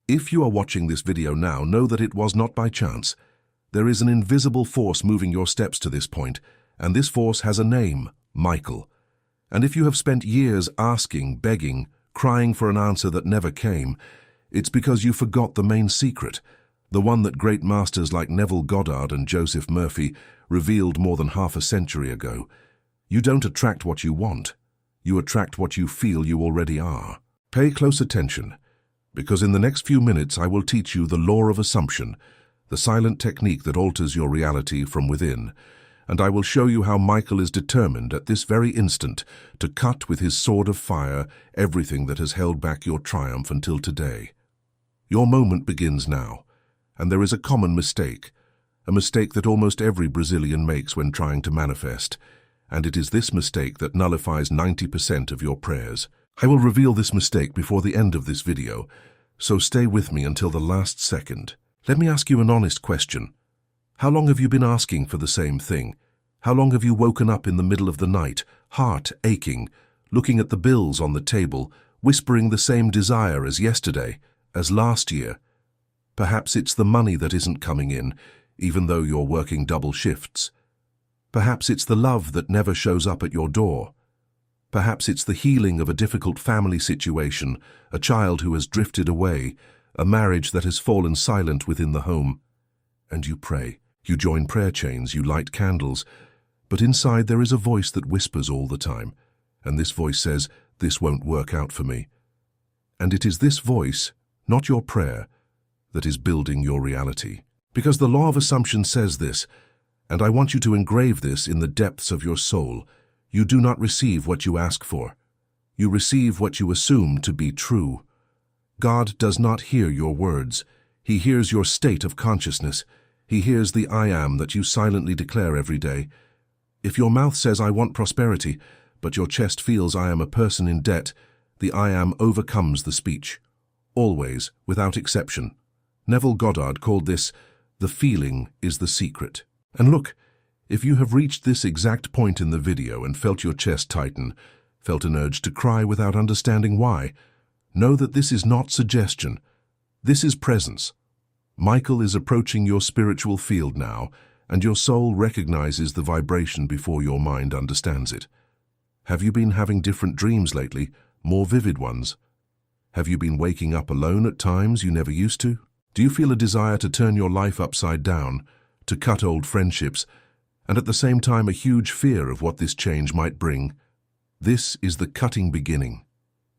If you are watching this video now, know that it was not by chance. There is an invisible force moving your steps to this point, and this force has a name, Michael. And if you have spent years asking, begging, crying for an answer that never came, it's because you forgot the main secret, the one that great masters like Neville Goddard and Joseph Murphy revealed more than half a century ago. You don't attract what you want. You attract what you feel you already are. Pay close attention, because in the next few minutes I will teach you the law of assumption, the silent technique that alters your reality from within, and I will show you how Michael is determined at this very instant to cut with his sword of fire everything that has held back your triumph until today. Your moment begins now, and there is a common mistake, a mistake that almost every Brazilian makes when trying to manifest, and it is this mistake that nullifies 90% of your prayers. I will reveal this mistake before the end of this video, so stay with me until the last second. Let me ask you an honest question. How long have you been asking for the same thing? How long have you woken up in the middle of the night, heart aching, looking at the bills on the table, whispering the same desire as yesterday, as last year? Perhaps it's the money that isn't coming in, even though you're working double shifts. Perhaps it's the love that never shows up at your door. Perhaps it's the healing of a difficult family situation, a child who has drifted away, a marriage that has fallen silent within the home. And you pray, you join prayer chains, you light candles, but inside there is a voice that whispers all the time, and this voice says, "This won't work out for me." And it is this voice, not your prayer, that is building your reality. Because the law of assumption says this, and I want you to engrave this in the depths of your soul: you do not receive what you ask for. You receive what you assume to be true. God does not hear your words. He hears your state of consciousness. He hears the I am that you silently declare every day. If your mouth says, "I want prosperity," but your chest feels, "I am a person in debt," the I am overcomes the speech. Always, without exception. Neville Goddard called this, "The feeling is the secret." And look, if you have reached this exact point in the video and felt your chest tighten, felt an urge to cry without understanding why, know that this is not suggestion. This is presence. Michael is approaching your spiritual field now, and your soul recognizes the vibration before your mind understands it. Have you been having different dreams lately, more vivid ones? Have you been waking up alone at times you never used to? Do you feel a desire to turn your life upside down, to cut old friendships, and at the same time a huge fear of what this change might bring? This is the cutting beginning.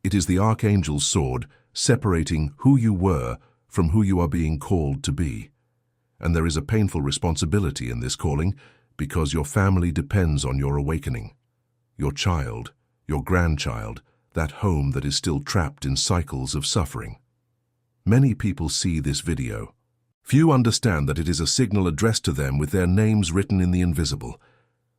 It is the Archangel's sword separating who you were from who you are being called to be. And there is a painful responsibility in this calling, because your family depends on your awakening. Your child, your grandchild, that home that is still trapped in cycles of suffering. Many people see this video. Few understand that it is a signal addressed to them with their names written in the invisible.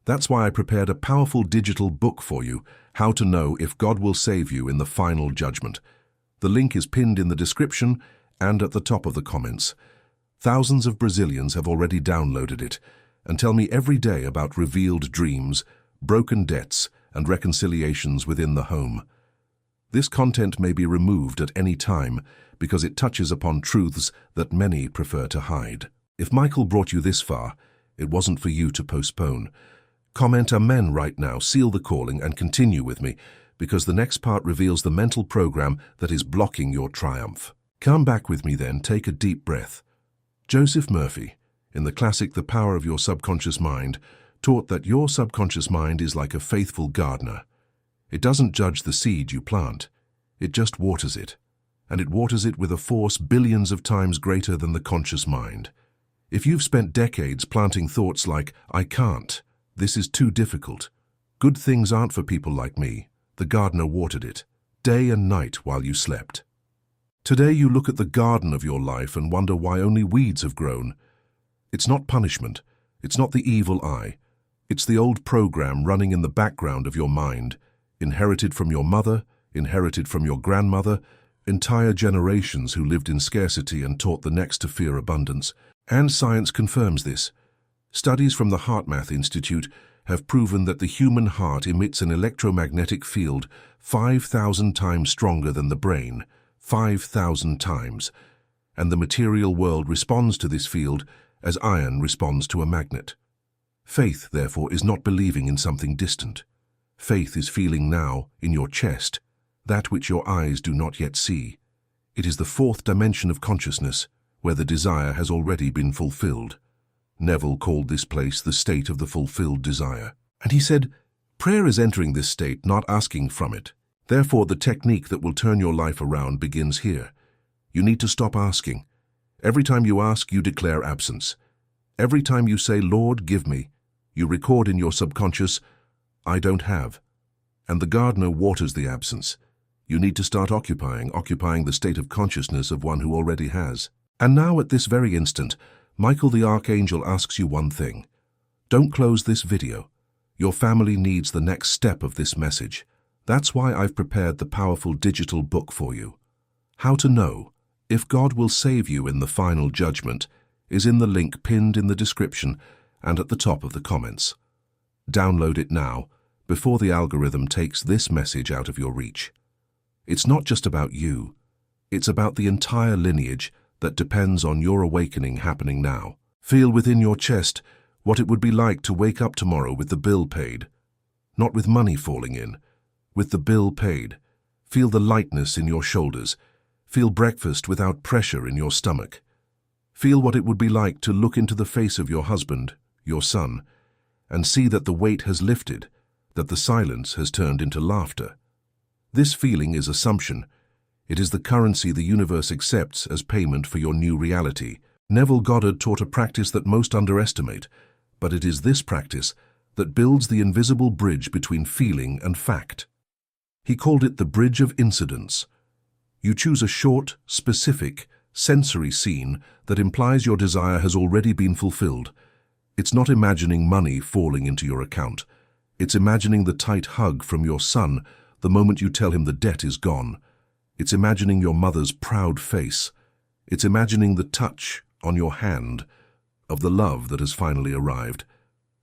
That's why I prepared a powerful digital book for you, How to Know If God Will Save You in the Final Judgment. The link is pinned in the description and at the top of the comments. Thousands of Brazilians have already downloaded it and tell me every day about revealed dreams, broken debts, and reconciliations within the home. This content may be removed at any time because it touches upon truths that many prefer to hide. If Michael brought you this far, it wasn't for you to postpone. Comment Amen right now, seal the calling, and continue with me, because the next part reveals the mental program that is blocking your triumph. Come back with me then, take a deep breath. Joseph Murphy, in the classic The Power of Your Subconscious Mind, taught that your subconscious mind is like a faithful gardener. It doesn't judge the seed you plant, it just waters it. And it waters it with a force billions of times greater than the conscious mind. If you've spent decades planting thoughts like, "I can't," "This is too difficult," "Good things aren't for people like me," the gardener watered it, day and night while you slept. Today you look at the garden of your life and wonder why only weeds have grown. It's not punishment, it's not the evil eye. It's the old program running in the background of your mind, inherited from your mother, inherited from your grandmother, entire generations who lived in scarcity and taught the next to fear abundance. And science confirms this. Studies from the HeartMath Institute have proven that the human heart emits an electromagnetic field 5,000 times stronger than the brain, 5,000 times. and the material world responds to this field as iron responds to a magnet. Faith, therefore, is not believing in something distant. Faith is feeling now, in your chest, that which your eyes do not yet see. It is the fourth dimension of consciousness, where the desire has already been fulfilled. Neville called this place the state of the fulfilled desire. And he said, prayer is entering this state, not asking from it. Therefore, the technique that will turn your life around begins here. You need to stop asking. Every time you ask, you declare absence. Every time you say, Lord, give me, you record in your subconscious, I don't have. And the gardener waters the absence. You need to start occupying the state of consciousness of one who already has. And now, at this very instant, Michael the Archangel asks you one thing. Don't close this video. Your family needs the next step of this message. That's why I've prepared the powerful digital book for you. How to know if God will save you in the final judgment is in the link pinned in the description and at the top of the comments. Download it now, before the algorithm takes this message out of your reach. It's not just about you. It's about the entire lineage that depends on your awakening happening now. Feel within your chest what it would be like to wake up tomorrow with the bill paid. Not with money falling in, with the bill paid. Feel the lightness in your shoulders. Feel breakfast without pressure in your stomach. Feel what it would be like to look into the face of your husband, your son, and see that the weight has lifted, that the silence has turned into laughter. This feeling is assumption. It is the currency the universe accepts as payment for your new reality. Neville Goddard taught a practice that most underestimate, but it is this practice that builds the invisible bridge between feeling and fact. He called it the bridge of incidence. You choose a short, specific, sensory scene that implies your desire has already been fulfilled. It's not imagining money falling into your account. It's imagining the tight hug from your son the moment you tell him the debt is gone. It's imagining your mother's proud face. It's imagining the touch on your hand of the love that has finally arrived.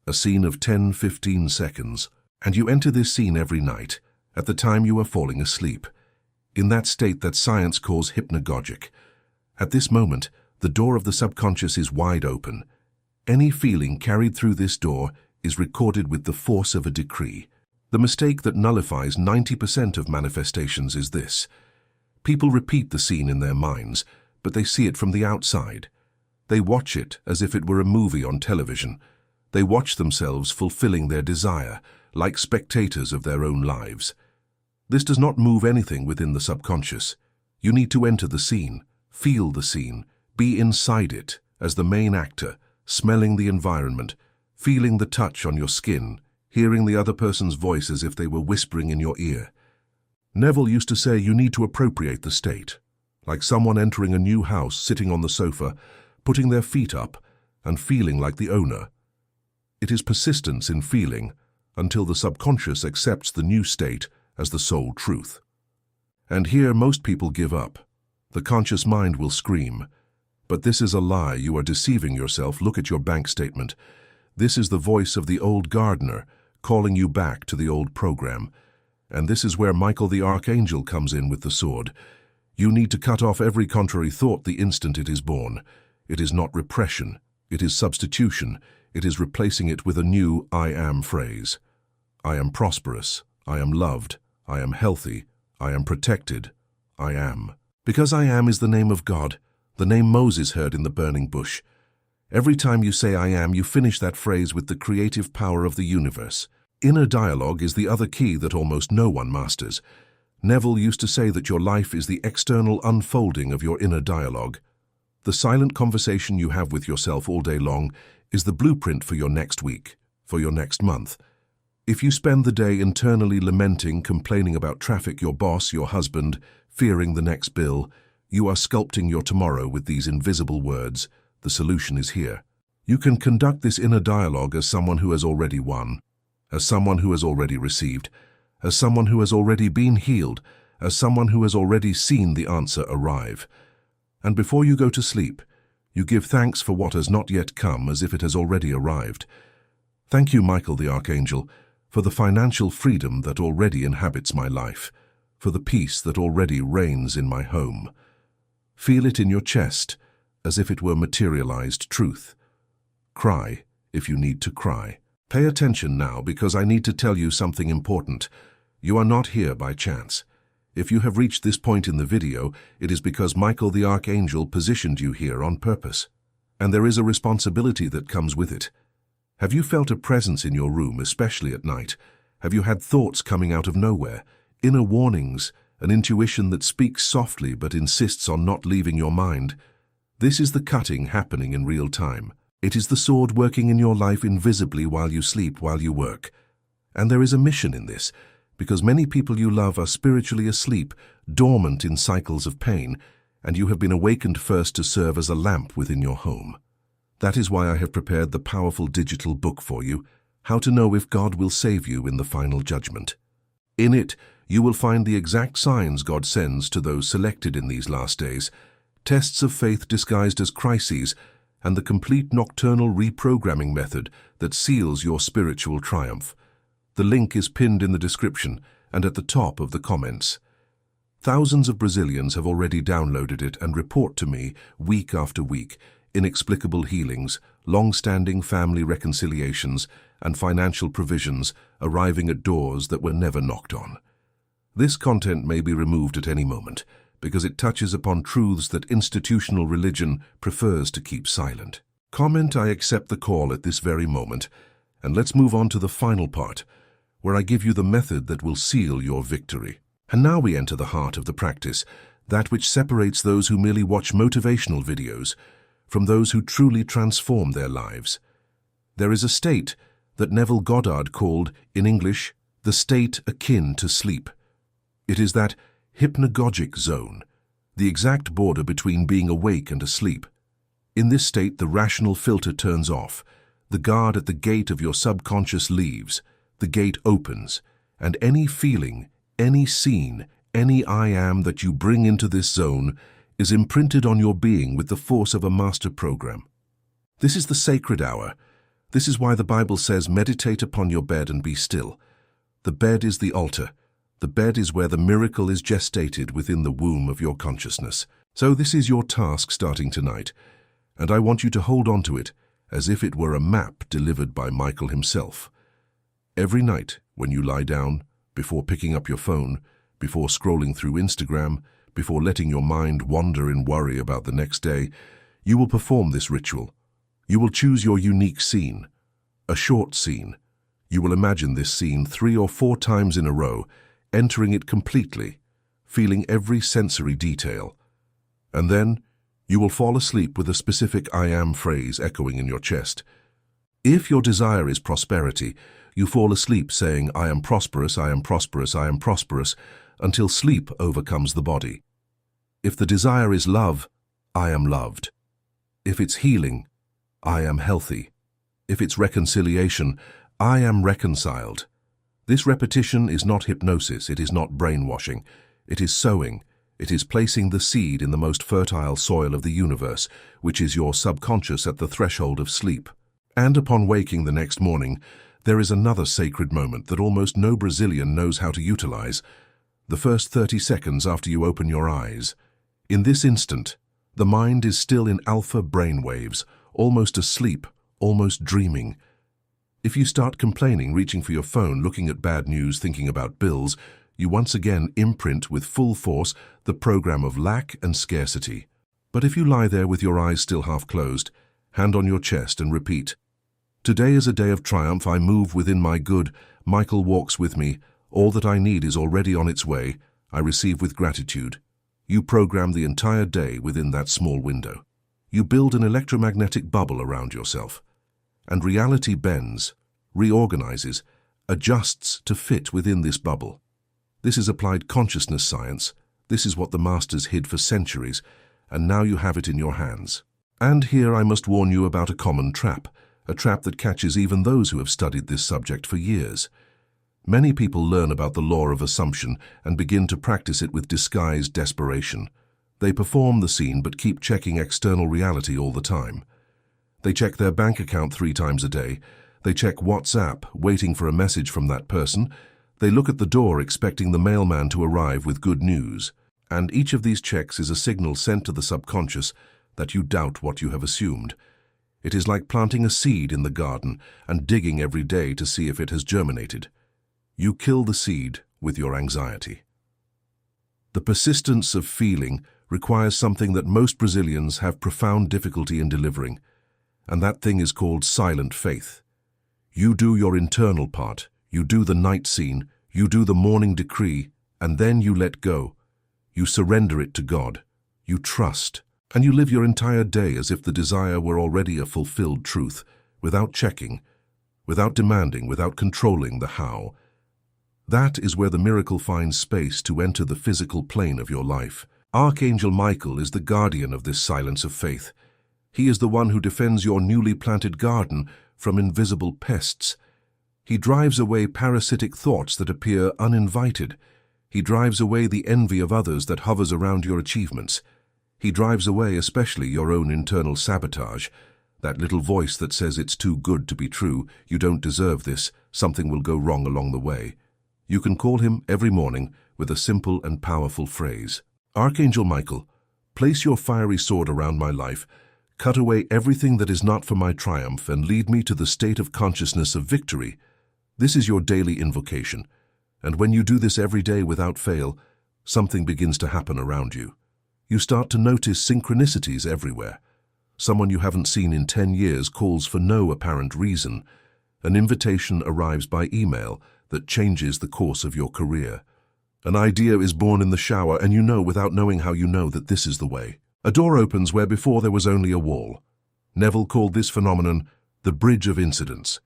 A scene of 10-15 seconds, and you enter this scene every night, at the time you are falling asleep, in that state that science calls hypnagogic. At this moment, the door of the subconscious is wide open. Any feeling carried through this door is recorded with the force of a decree. The mistake that nullifies 90% of manifestations is this. People repeat the scene in their minds, but they see it from the outside. They watch it as if it were a movie on television. They watch themselves fulfilling their desire, like spectators of their own lives. This does not move anything within the subconscious. You need to enter the scene, feel the scene, be inside it as the main actor, smelling the environment, feeling the touch on your skin, hearing the other person's voice as if they were whispering in your ear. Neville used to say you need to appropriate the state, like someone entering a new house, sitting on the sofa, putting their feet up, and feeling like the owner. It is persistence in feeling until the subconscious accepts the new state as the sole truth. And here most people give up. The conscious mind will scream. But this is a lie. You are deceiving yourself. Look at your bank statement. This is the voice of the old gardener calling you back to the old program. And this is where Michael the Archangel comes in with the sword. You need to cut off every contrary thought the instant it is born. It is not repression. It is substitution. It is replacing it with a new I am phrase. I am prosperous. I am loved. I am healthy. I am protected. I am. Because I am is the name of God, the name Moses heard in the burning bush. Every time you say I am, you finish that phrase with the creative power of the universe. Inner dialogue is the other key that almost no one masters. Neville used to say that your life is the external unfolding of your inner dialogue. The silent conversation you have with yourself all day long is the blueprint for your next week, for your next month. If you spend the day internally lamenting, complaining about traffic, your boss, your husband, fearing the next bill, you are sculpting your tomorrow with these invisible words. The solution is here. You can conduct this inner dialogue as someone who has already won, as someone who has already received, as someone who has already been healed, as someone who has already seen the answer arrive. And before you go to sleep, you give thanks for what has not yet come as if it has already arrived. Thank you, Michael the Archangel, for the financial freedom that already inhabits my life, for the peace that already reigns in my home, Feel it in your chest, as if it were materialized truth. Cry, if you need to cry. Pay attention now, because I need to tell you something important. You are not here by chance. If you have reached this point in the video, it is because Michael the Archangel positioned you here on purpose. And there is a responsibility that comes with it. Have you felt a presence in your room, especially at night? Have you had thoughts coming out of nowhere? Inner warnings, an intuition that speaks softly but insists on not leaving your mind? This is the cutting happening in real time. It is the sword working in your life invisibly while you sleep, while you work. And there is a mission in this, because many people you love are spiritually asleep, dormant in cycles of pain, and you have been awakened first to serve as a lamp within your home. That is why I have prepared the powerful digital book for you, How to Know If God Will Save You in the Final Judgment. In it, you will find the exact signs God sends to those selected in these last days, tests of faith disguised as crises, and the complete nocturnal reprogramming method that seals your spiritual triumph. The link is pinned in the description and at the top of the comments. Thousands of Brazilians have already downloaded it and report to me, week after week, inexplicable healings, long-standing family reconciliations, and financial provisions arriving at doors that were never knocked on. This content may be removed at any moment, because it touches upon truths that institutional religion prefers to keep silent. Comment "I accept the call" at this very moment, and let's move on to the final part, where I give you the method that will seal your victory. And now we enter the heart of the practice, that which separates those who merely watch motivational videos from those who truly transform their lives. There is a state that Neville Goddard called, in English, the state akin to sleep. It is that hypnagogic zone, the exact border between being awake and asleep. In this state, the rational filter turns off, the guard at the gate of your subconscious leaves, the gate opens, and any feeling, any scene, any I am that you bring into this zone is imprinted on your being with the force of a master program. This is the sacred hour. This is why the Bible says, meditate upon your bed and be still. The bed is the altar. The bed is where the miracle is gestated within the womb of your consciousness. So this is your task starting tonight, and I want you to hold on to it as if it were a map delivered by Michael himself. Every night, when you lie down, before picking up your phone, before scrolling through Instagram, before letting your mind wander in worry about the next day, you will perform this ritual. You will choose your unique scene, a short scene. You will imagine this scene 3 or 4 times in a row, entering it completely, feeling every sensory detail. And then, you will fall asleep with a specific I am phrase echoing in your chest. If your desire is prosperity, you fall asleep saying, I am prosperous, I am prosperous, I am prosperous, until sleep overcomes the body. If the desire is love, I am loved. If it's healing, I am healthy. If it's reconciliation, I am reconciled. This repetition is not hypnosis, it is not brainwashing. It is sowing. It is placing the seed in the most fertile soil of the universe, which is your subconscious at the threshold of sleep. And upon waking the next morning, there is another sacred moment that almost no Brazilian knows how to utilize. The first 30 seconds after you open your eyes. In this instant, the mind is still in alpha brainwaves, almost asleep, almost dreaming. If you start complaining, reaching for your phone, looking at bad news, thinking about bills, you once again imprint with full force the program of lack and scarcity. But if you lie there with your eyes still half closed, hand on your chest and repeat, today is a day of triumph, I move within my good, Michael walks with me, all that I need is already on its way, I receive with gratitude. You program the entire day within that small window. You build an electromagnetic bubble around yourself. And reality bends, reorganizes, adjusts to fit within this bubble. This is applied consciousness science. This is what the masters hid for centuries, and now you have it in your hands. And here I must warn you about a common trap, a trap that catches even those who have studied this subject for years. Many people learn about the law of assumption and begin to practice it with disguised desperation. They perform the scene but keep checking external reality all the time. They check their bank account 3 times a day. They check WhatsApp, waiting for a message from that person. They look at the door expecting the mailman to arrive with good news. And each of these checks is a signal sent to the subconscious that you doubt what you have assumed. It is like planting a seed in the garden and digging every day to see if it has germinated. You kill the seed with your anxiety. The persistence of feeling requires something that most Brazilians have profound difficulty in delivering, and that thing is called silent faith. You do your internal part, you do the night scene, you do the morning decree, and then you let go. You surrender it to God. You trust, and you live your entire day as if the desire were already a fulfilled truth, without checking, without demanding, without controlling the how. That is where the miracle finds space to enter the physical plane of your life. Archangel Michael is the guardian of this silence of faith. He is the one who defends your newly planted garden from invisible pests. He drives away parasitic thoughts that appear uninvited. He drives away the envy of others that hovers around your achievements. He drives away especially your own internal sabotage, that little voice that says it's too good to be true, you don't deserve this, something will go wrong along the way. You can call him every morning with a simple and powerful phrase. Archangel Michael, place your fiery sword around my life, cut away everything that is not for my triumph, and lead me to the state of consciousness of victory. This is your daily invocation, and when you do this every day without fail, something begins to happen around you. You start to notice synchronicities everywhere. Someone you haven't seen in 10 years calls for no apparent reason. An invitation arrives by email that changes the course of your career. An idea is born in the shower, and you know without knowing how you know that this is the way. A door opens where before there was only a wall. Neville called this phenomenon the bridge of incidents.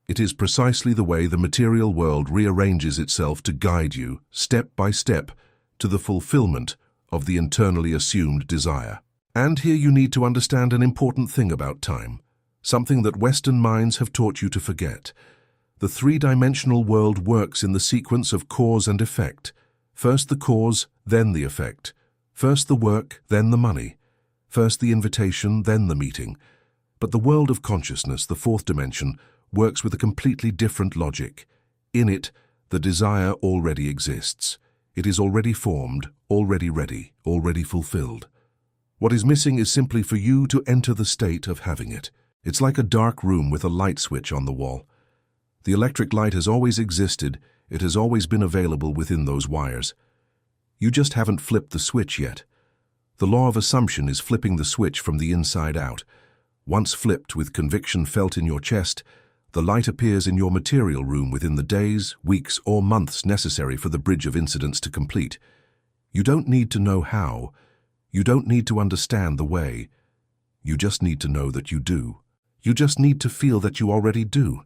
It is precisely the way the material world rearranges itself to guide you, step by step, to the fulfillment of the internally assumed desire. And here you need to understand an important thing about time, something that Western minds have taught you to forget. The three-dimensional world works in the sequence of cause and effect. First the cause, then the effect. First the work, then the money. First the invitation, then the meeting. But the world of consciousness, the fourth dimension, works with a completely different logic. In it, the desire already exists. It is already formed, already ready, already fulfilled. What is missing is simply for you to enter the state of having it. It's like a dark room with a light switch on the wall. The electric light has always existed. It has always been available within those wires. You just haven't flipped the switch yet. The law of assumption is flipping the switch from the inside out. Once flipped with conviction felt in your chest, the light appears in your material room within the days, weeks, or months necessary for the bridge of incidents to complete. You don't need to know how. You don't need to understand the way. You just need to know that you do. You just need to feel that you already do.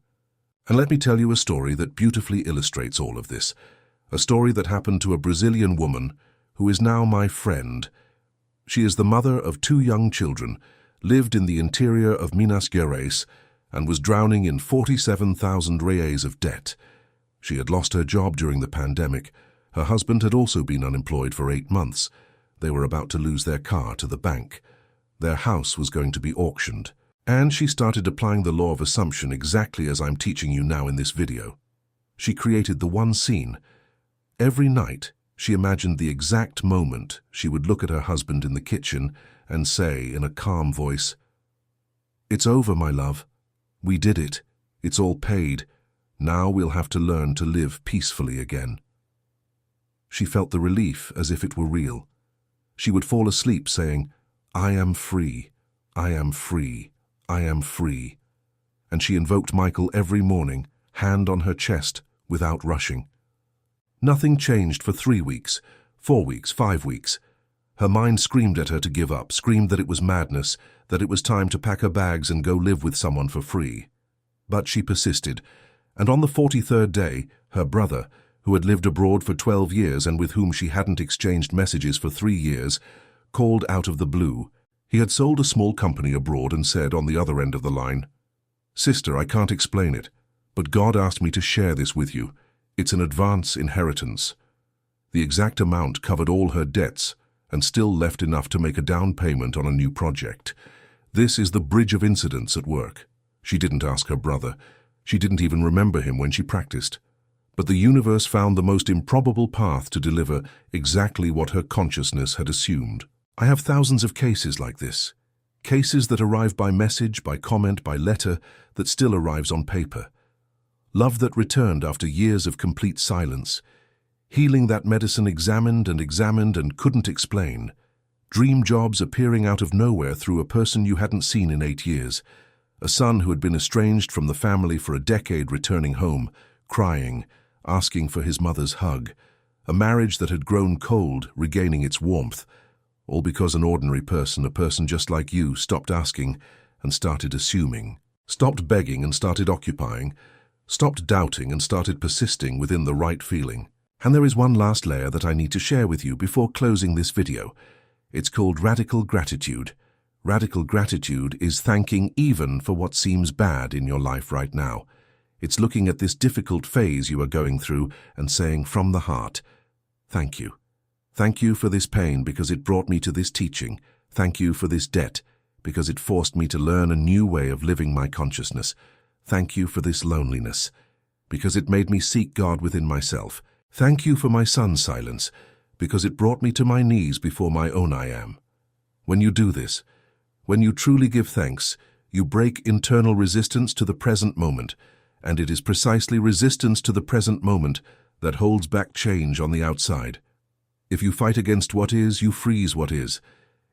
And let me tell you a story that beautifully illustrates all of this. A story that happened to a Brazilian woman who is now my friend. She is the mother of 2 young children, lived in the interior of Minas Gerais, and was drowning in 47,000 reais of debt. She had lost her job during the pandemic. Her husband had also been unemployed for 8 months. They were about to lose their car to the bank. Their house was going to be auctioned. And she started applying the law of assumption exactly as I'm teaching you now in this video. She created the one scene. Every night, she imagined the exact moment she would look at her husband in the kitchen and say in a calm voice, "It's over, my love. We did it. It's all paid. Now we'll have to learn to live peacefully again." She felt the relief as if it were real. She would fall asleep saying, "I am free. I am free. I am free." And she invoked Michael every morning, hand on her chest, without rushing. Nothing changed for 3 weeks, 4 weeks, 5 weeks. Her mind screamed at her to give up, screamed that it was madness, that it was time to pack her bags and go live with someone for free. But she persisted, and on the 43rd day, her brother, who had lived abroad for 12 years and with whom she hadn't exchanged messages for 3 years, called out of the blue. He had sold a small company abroad and said on the other end of the line, "Sister, I can't explain it, but God asked me to share this with you. It's an advance inheritance." The exact amount covered all her debts and still left enough to make a down payment on a new project. This is the bridge of incidents at work. She didn't ask her brother. She didn't even remember him when she practiced. But the universe found the most improbable path to deliver exactly what her consciousness had assumed. I have thousands of cases like this. Cases that arrive by message, by comment, by letter, that still arrives on paper. Love that returned after years of complete silence. Healing that medicine examined and couldn't explain. Dream jobs appearing out of nowhere through a person you hadn't seen in 8 years. A son who had been estranged from the family for a decade returning home, crying, asking for his mother's hug. A marriage that had grown cold, regaining its warmth. All because an ordinary person, a person just like you, stopped asking and started assuming. Stopped begging and started occupying. Stopped doubting and started persisting within the right feeling. And there is one last layer that I need to share with you before closing this video. It's called radical gratitude. Radical gratitude is thanking even for what seems bad in your life right now. It's looking at this difficult phase you are going through and saying from the heart, thank you. Thank you for this pain because it brought me to this teaching. Thank you for this debt because it forced me to learn a new way of living my consciousness. Thank you for this loneliness because it made me seek God within myself. Thank you for my son's silence because it brought me to my knees before my own I am. When you do this, when you truly give thanks, you break internal resistance to the present moment, and it is precisely resistance to the present moment that holds back change on the outside. If you fight against what is, you freeze what is.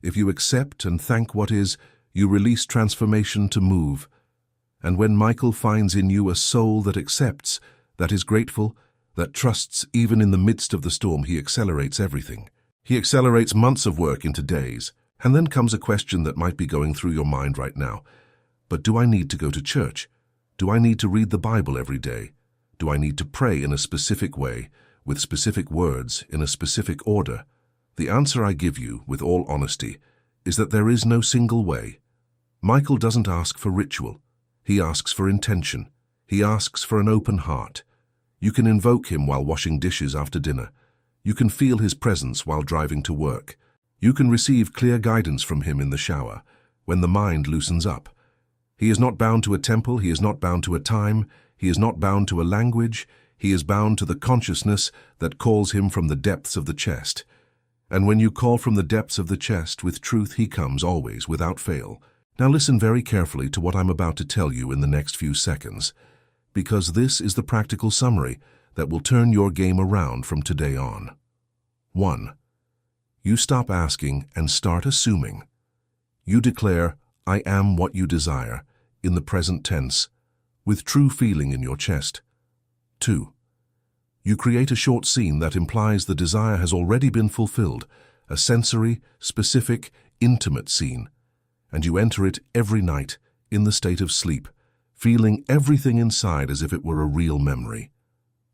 If you accept and thank what is, you release transformation to move. And when Michael finds in you a soul that accepts, that is grateful, that trusts even in the midst of the storm, he accelerates everything. He accelerates months of work into days. And then comes a question that might be going through your mind right now. But do I need to go to church? Do I need to read the Bible every day? Do I need to pray in a specific way, with specific words, in a specific order? The answer I give you, with all honesty, is that there is no single way. Michael doesn't ask for ritual. He asks for intention. He asks for an open heart. You can invoke him while washing dishes after dinner. You can feel his presence while driving to work. You can receive clear guidance from him in the shower, when the mind loosens up. He is not bound to a temple, he is not bound to a time, he is not bound to a language, he is bound to the consciousness that calls him from the depths of the chest. And when you call from the depths of the chest, with truth he comes always, without fail. Now listen very carefully to what I'm about to tell you in the next few seconds, because this is the practical summary that will turn your game around from today on. 1. You stop asking and start assuming. You declare, I am what you desire, in the present tense, with true feeling in your chest. 2. You create a short scene that implies the desire has already been fulfilled, a sensory, specific, intimate scene, and you enter it every night, in the state of sleep, feeling everything inside as if it were a real memory.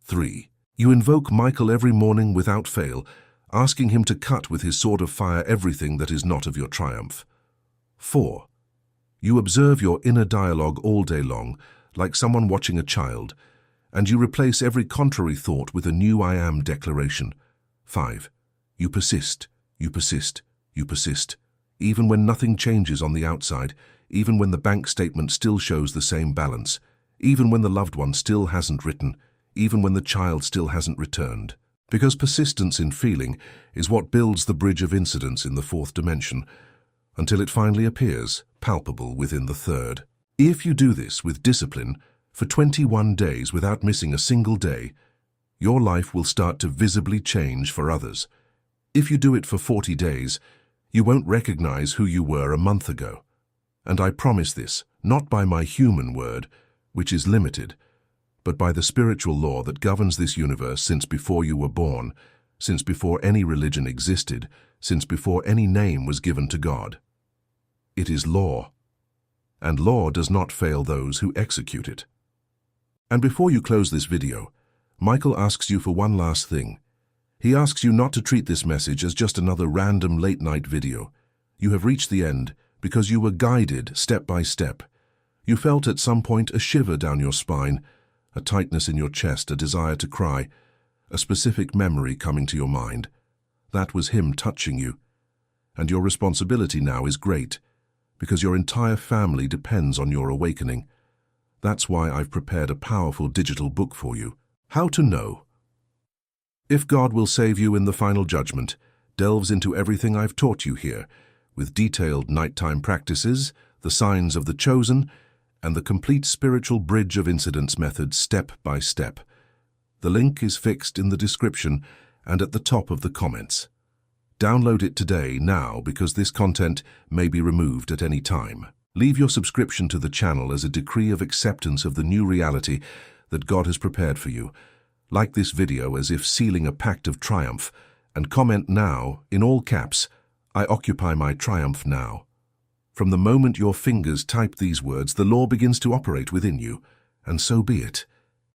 3. You invoke Michael every morning without fail, asking him to cut with his sword of fire everything that is not of your triumph. 4. You observe your inner dialogue all day long, like someone watching a child, and you replace every contrary thought with a new I am declaration. 5. You persist, you persist, you persist, even when nothing changes on the outside, even when the bank statement still shows the same balance, even when the loved one still hasn't written, even when the child still hasn't returned. Because persistence in feeling is what builds the bridge of incidence in the fourth dimension, until it finally appears palpable within the third. If you do this with discipline for 21 days without missing a single day, your life will start to visibly change for others. If you do it for 40 days, you won't recognize who you were a month ago. And I promise this, not by my human word, which is limited, but by the spiritual law that governs this universe since before you were born, since before any religion existed, since before any name was given to God. It is law, and law does not fail those who execute it. And before you close this video, Michael asks you for one last thing. He asks you not to treat this message as just another random late-night video. You have reached the end because you were guided step by step. You felt at some point a shiver down your spine, a tightness in your chest, a desire to cry, a specific memory coming to your mind. That was him touching you. And your responsibility now is great, because your entire family depends on your awakening. That's why I've prepared a powerful digital book for you. How to know? If God will save you in the final judgment, delves into everything I've taught you here, with detailed nighttime practices, the signs of the chosen, and the complete spiritual bridge of incidents method step by step. The link is fixed in the description and at the top of the comments. Download it today, now, because this content may be removed at any time. Leave your subscription to the channel as a decree of acceptance of the new reality that God has prepared for you. Like this video as if sealing a pact of triumph, and comment now, in all caps, "I occupy my triumph now." From the moment your fingers type these words, the law begins to operate within you, and so be it.